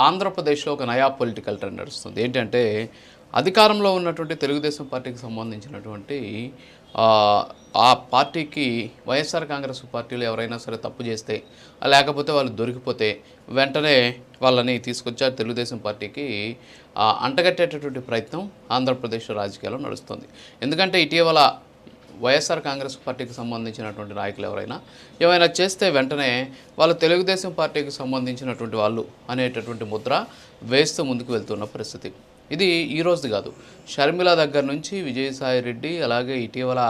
ఆంధ్రప్రదేశ్లో ఒక నయా పొలిటికల్ ట్రెండ్ నడుస్తుంది. ఏంటంటే అధికారంలో ఉన్నటువంటి తెలుగుదేశం పార్టీకి సంబంధించినటువంటి ఆ పార్టీకి వైఎస్ఆర్ కాంగ్రెస్ పార్టీలో ఎవరైనా సరే తప్పు చేస్తే లేకపోతే వాళ్ళు దొరికిపోతే వెంటనే వాళ్ళని తీసుకొచ్చి తెలుగుదేశం పార్టీకి అంటగట్టేటటువంటి ప్రయత్నం ఆంధ్రప్రదేశ్ రాజకీయాల్లో నడుస్తుంది. ఎందుకంటే ఇటీవల వైఎస్ఆర్ కాంగ్రెస్ పార్టీకి సంబంధించినటువంటి నాయకులు ఎవరైనా ఏమైనా చేస్తే వెంటనే వాళ్ళు తెలుగుదేశం పార్టీకి సంబంధించినటువంటి వాళ్ళు అనేటటువంటి ముద్ర వేస్తూ ముందుకు వెళ్తున్న పరిస్థితి. ఇది ఈరోజు కాదు, షర్మిల దగ్గర నుంచి విజయసాయి రెడ్డి, అలాగే ఇటీవల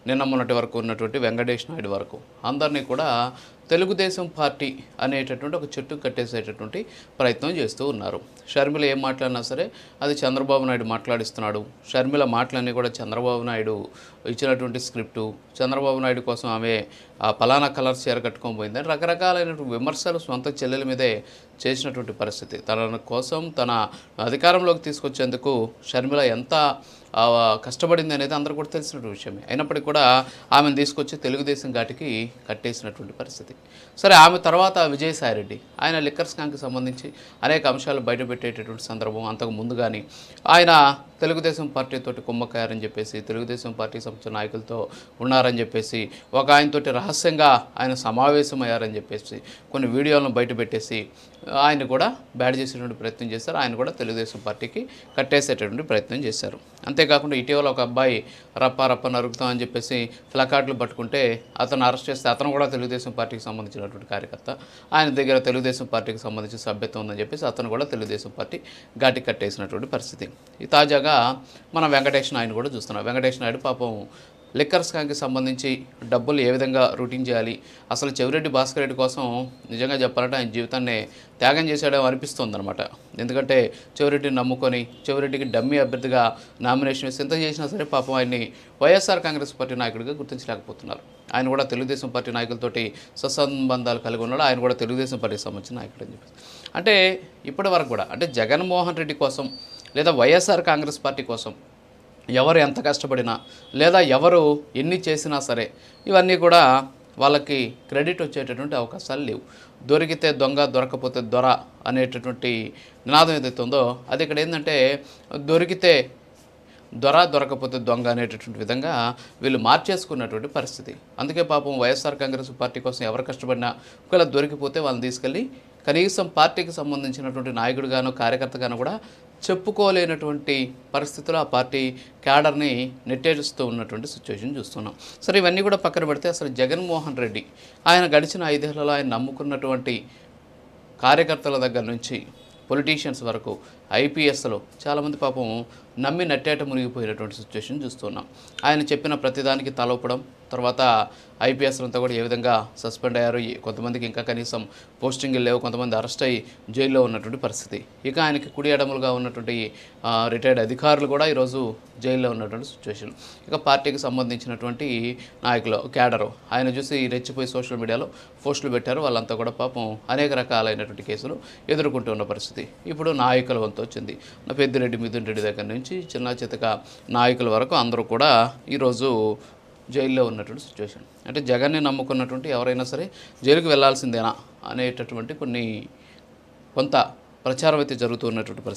నిన్న మొన్నటి వరకు ఉన్నటువంటి వెంకటేష్ నాయుడు వరకు అందరినీ కూడా తెలుగుదేశం పార్టీ అనేటటువంటి ఒక చెట్టు కట్టేసేటటువంటి ప్రయత్నం చేస్తూ ఉన్నారు. షర్మిల ఏం మాట్లాడినా సరే అది చంద్రబాబు నాయుడు మాట్లాడిస్తున్నాడు. షర్మిల మాటలన్నీ కూడా చంద్రబాబు నాయుడు ఇచ్చినటువంటి స్క్రిప్టు, చంద్రబాబు నాయుడు కోసం ఆమె పలానా కలర్ చీర కట్టుకొని పోయిందని రకరకాలైనటువంటి విమర్శలు సొంత చెల్లెల మీదే చేసినటువంటి పరిస్థితి. తన కోసం తన అధికారంలోకి తీసుకొచ్చేందుకు షర్మిల ఎంత కష్టపడింది అనేది అందరూ కూడా తెలిసినటువంటి విషయమే. అయినప్పటికీ కూడా ఆమెను తీసుకొచ్చి తెలుగుదేశం ఘాటికి కట్టేసినటువంటి పరిస్థితి. సరే, ఆమె తర్వాత విజయసాయి రెడ్డి ఆయన లిక్కర్ స్కామ్కి సంబంధించి అనేక అంశాలు బయటపెట్టేటటువంటి సందర్భం. అంతకు ముందు కానీ ఆయన తెలుగుదేశం పార్టీతోటి కుమ్మక్కారని చెప్పేసి, తెలుగుదేశం పార్టీ సంబంధించిన నాయకులతో ఉన్నారని చెప్పేసి, ఒక ఆయనతోటి రహస్యంగా ఆయన సమావేశమయ్యారని చెప్పేసి కొన్ని వీడియోలను బయటపెట్టేసి ఆయన కూడా బ్యాడ్ చేసేటువంటి ప్రయత్నం చేశారు. ఆయన కూడా తెలుగుదేశం పార్టీకి కట్టేసేటటువంటి ప్రయత్నం చేశారు. అంతేకాకుండా ఇటీవల ఒక అబ్బాయి రప్ప నరుకుతాం అని చెప్పేసి ప్లకార్డులు పట్టుకుంటే అతను అరెస్ట్ చేస్తే అతను కూడా తెలుగుదేశం పార్టీకి సంబంధించినటువంటి కార్యకర్త. ఆయన దగ్గర తెలుగుదేశం పార్టీకి సంబంధించిన సభ్యత్వం ఉందని చెప్పేసి అతను కూడా తెలుగుదేశం పార్టీ ఘాటి కట్టేసినటువంటి పరిస్థితి. ఈ తాజాగా మనం వెంకటేష్ నాయుడు కూడా చూస్తున్నాం. వెంకటేష్ నాయుడు పాపం లిక్కర్ స్కామ్కి సంబంధించి డబ్బులు ఏ విధంగా రూటింగ్ చేయాలి, అసలు చెవిరెడ్డి భాస్కర్ రెడ్డి కోసం నిజంగా చెప్పాలంటే ఆయన జీవితాన్ని త్యాగం చేశాడో అనిపిస్తుంది అనమాట. ఎందుకంటే చెవిరెడ్డిని నమ్ముకొని చెవిరెడ్డికి డమ్మీ అభ్యర్థిగా నామినేషన్ వేసి ఎంత చేసినా సరే పాపం ఆయన్ని వైఎస్ఆర్ కాంగ్రెస్ పార్టీ నాయకుడిగా గుర్తించలేకపోతున్నారు. ఆయన కూడా తెలుగుదేశం పార్టీ నాయకులతోటి సత్సంబంధాలు కలిగి ఉన్నాడు. ఆయన కూడా తెలుగుదేశం పార్టీకి సంబంధించిన నాయకుడు అని చెప్పేసి అంటే ఇప్పటి వరకు కూడా అంటే జగన్మోహన్ రెడ్డి కోసం లేదా వైఎస్ఆర్ కాంగ్రెస్ పార్టీ కోసం ఎవరు ఎంత కష్టపడినా లేదా ఎవరు ఎన్ని చేసినా సరే ఇవన్నీ కూడా వాళ్ళకి క్రెడిట్ వచ్చేటటువంటి అవకాశాలు లేవు. దొరికితే దొంగ, దొరకపోతే దొర అనేటటువంటి నినాదం ఏదైతే ఉందో అది ఇక్కడ ఏంటంటే దొరికితే దొర, దొరకపోతే దొంగ అనేటటువంటి విధంగా వీళ్ళు మార్చేసుకున్నటువంటి పరిస్థితి. అందుకే పాపం వైఎస్ఆర్ కాంగ్రెస్ పార్టీ కోసం ఎవరు కష్టపడినా ఒకవేళ దొరికిపోతే వాళ్ళని తీసుకెళ్ళి కనీసం పార్టీకి సంబంధించినటువంటి నాయకుడిగాను కార్యకర్తగాను కూడా చెప్పుకోలేనటువంటి పరిస్థితుల్లో ఆ పార్టీ క్యాడర్ని నెట్టేస్తూ ఉన్నటువంటి సిచ్యువేషన్ చూస్తున్నాం. సరే, ఇవన్నీ కూడా పక్కన పెడితే అసలు జగన్మోహన్ రెడ్డి ఆయన గడిచిన 5 ఏళ్లలో ఆయన నమ్ముకున్నటువంటి కార్యకర్తల దగ్గర నుంచి పొలిటీషియన్స్ వరకు ఐపీఎస్లో చాలామంది పాపం నమ్మి నట్టేట మునిగిపోయినటువంటి సిచ్యువేషన్ చూస్తున్నాం. ఆయన చెప్పిన ప్రతిదానికి తలొప్పడం, తర్వాత ఐపీఎస్లంతా కూడా ఏ విధంగా సస్పెండ్ అయ్యారు, కొంతమందికి ఇంకా కనీసం పోస్టింగ్లు లేవు, కొంతమంది అరెస్ట్ అయ్యి జైల్లో ఉన్నటువంటి పరిస్థితి. ఇక ఆయనకి కుడి ఎడములుగా ఉన్నటువంటి రిటైర్డ్ అధికారులు కూడా ఈరోజు జైల్లో ఉన్నటువంటి సిచ్యువేషన్. ఇక పార్టీకి సంబంధించినటువంటి నాయకులు క్యాడరు ఆయన చూసి రెచ్చిపోయి సోషల్ మీడియాలో పోస్టులు పెట్టారు. వాళ్ళంతా కూడా పాపం అనేక రకాలైనటువంటి కేసులు ఎదుర్కొంటూ ఉన్న పరిస్థితి. ఇప్పుడు నాయకుల వంతు వచ్చింది. పెద్దిరెడ్డి, మిథున్ రెడ్డి దగ్గర నుంచి చిన్న చితక నాయకుల వరకు అందరూ కూడా ఈరోజు జైల్లో ఉన్నటువంటి సిచ్యువేషన్. అంటే జగన్ని నమ్ముకున్నటువంటి ఎవరైనా సరే జైలుకి వెళ్లాల్సిందేనా అనేటటువంటి కొంత ప్రచారం అయితే జరుగుతూ ఉన్నటువంటి పరిస్థితి.